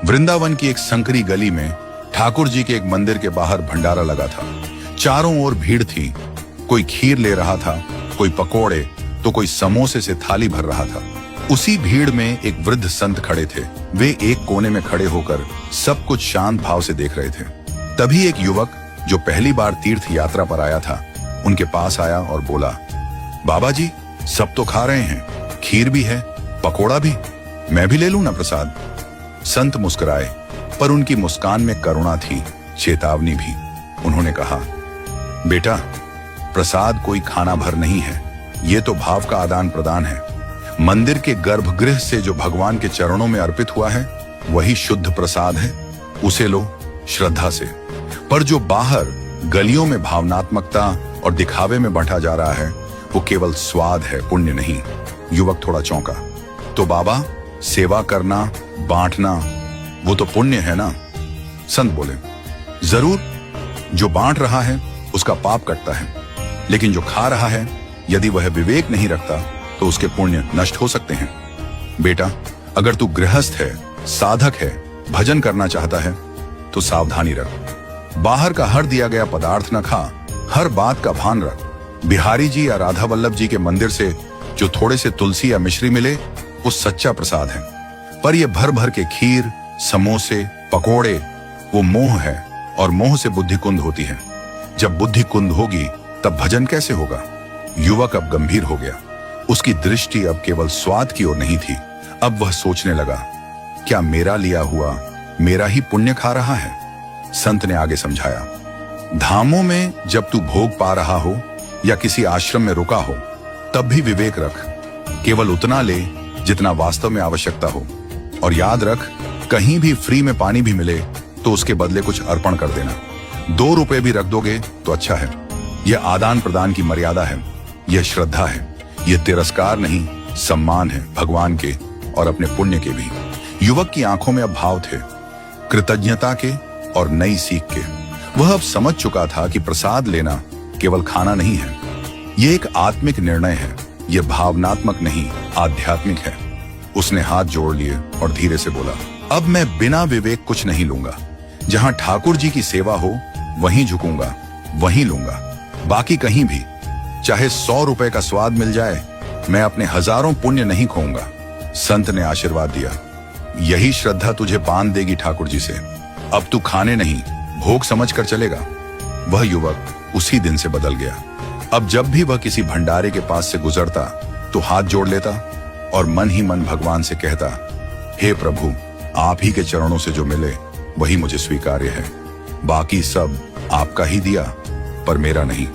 वृंदावन की एक संकरी गली में ठाकुर जी के एक मंदिर के बाहर भंडारा लगा था। चारों ओर भीड़ थी। कोई खीर ले रहा था, कोई पकोड़े, तो कोई समोसे से थाली भर रहा था। उसी भीड़ में एक वृद्ध संत खड़े थे। वे एक कोने में खड़े होकर सब कुछ शांत भाव से देख रहे थे। तभी एक युवक जो पहली बार तीर्थ यात्रा पर आया था, उनके पास आया और बोला, बाबा जी, सब तो खा रहे हैं, खीर भी है, पकोड़ा भी, मैं भी ले लूं ना प्रसाद? संत मुस्कुराए, पर उनकी मुस्कान में करुणा थी, चेतावनी भी। उन्होंने कहा, बेटा, प्रसाद कोई खाना भर नहीं है, ये तो भाव का आदान प्रदान है। मंदिर के गर्भगृह से जो भगवान के चरणों में अर्पित हुआ है, वही शुद्ध प्रसाद है, उसे लो श्रद्धा से। पर जो बाहर गलियों में भावनात्मकता और दिखावे में बांटा जा रहा है, वो केवल स्वाद है, पुण्य नहीं। युवक थोड़ा चौंका। तो बाबा, सेवा करना, बांटना, वो तो पुण्य है ना? संत बोले, जरूर, जो बांट रहा है उसका पाप कटता है, लेकिन जो खा रहा है, यदि वह विवेक नहीं रखता तो उसके पुण्य नष्ट हो सकते हैं। बेटा, अगर तू गृहस्थ है, साधक है, भजन करना चाहता है, तो सावधानी रख। बाहर का हर दिया गया पदार्थ न खा, हर बात का भान रख। बिहारी जी या राधा वल्लभ जी के मंदिर से जो थोड़े से तुलसी या मिश्री मिले, वो सच्चा प्रसाद है। पर ये भर भर के खीर, समोसे, पकोड़े, वो मोह है, और मोह से बुद्धि कुंद होती है। जब बुद्धि कुंद होगी तब भजन कैसे होगा? युवक अब गंभीर हो गया। उसकी दृष्टि अब केवल स्वाद की ओर नहीं थी। अब वह सोचने लगा, क्या मेरा लिया हुआ मेरा ही पुण्य खा रहा है? संत ने आगे समझाया, धामों में जब तू भोग पा रहा हो या किसी आश्रम में रुका हो, तब भी विवेक रख। केवल उतना ले जितना वास्तव में आवश्यकता हो, और याद रख, कहीं भी फ्री में पानी भी मिले तो उसके बदले कुछ अर्पण कर देना। 2 रुपए भी रख दोगे तो अच्छा है। यह आदान प्रदान की मर्यादा है, यह श्रद्धा है, यह तिरस्कार नहीं, सम्मान है भगवान के और अपने पुण्य के भी। युवक की आंखों में अब भाव थे, कृतज्ञता के और नई सीख के। वह अब समझ चुका था कि प्रसाद लेना केवल खाना नहीं है, यह एक आत्मिक निर्णय है, यह भावनात्मक नहीं, आध्यात्मिक है। उसने हाथ जोड़ लिए और धीरे से बोला, अब मैं बिना विवेक कुछ नहीं लूंगा। जहां ठाकुर जी की सेवा हो, वहीं झुकूंगा, वहीं लूंगा, बाकी कहीं भी। चाहे 100 रुपए का स्वाद मिल जाए, मैं अपने हजारों पुण्य नहीं खोऊंगा। संत ने आशीर्वाद दिया, यही श्रद्धा तुझे बांध देगी ठाकुर जी से। अब तू खाने नहीं, भोग समझ कर चलेगा। वह युवक उसी दिन से बदल गया। अब जब भी वह किसी भंडारे के पास से गुजरता तो हाथ जोड़ लेता और मन ही मन भगवान से कहता, हे प्रभु, आप ही के चरणों से जो मिले वही मुझे स्वीकार्य है। बाकी सब आपका ही दिया, पर मेरा नहीं।